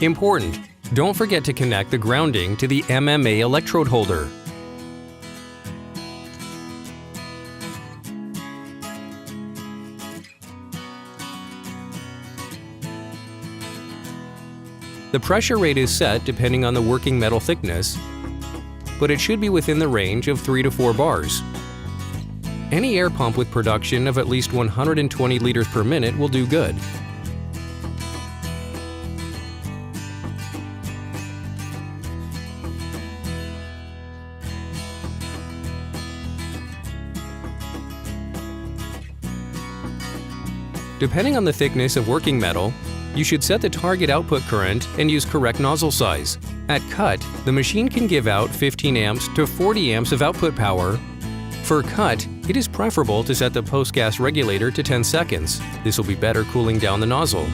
Important! Don't forget to connect the grounding to the MMA electrode holder. The pressure rate is set depending on the working metal thickness, but it should be within the range of 3 to 4 bars. Any air pump with production of at least 120 liters per minute will do good. Depending on the thickness of working metal, you should set the target output current and use correct nozzle size. At cut, the machine can give out 15 amps to 40 amps of output power. For cut, it is preferable to set the post-gas regulator to 10 seconds. This will be better cooling down the nozzle.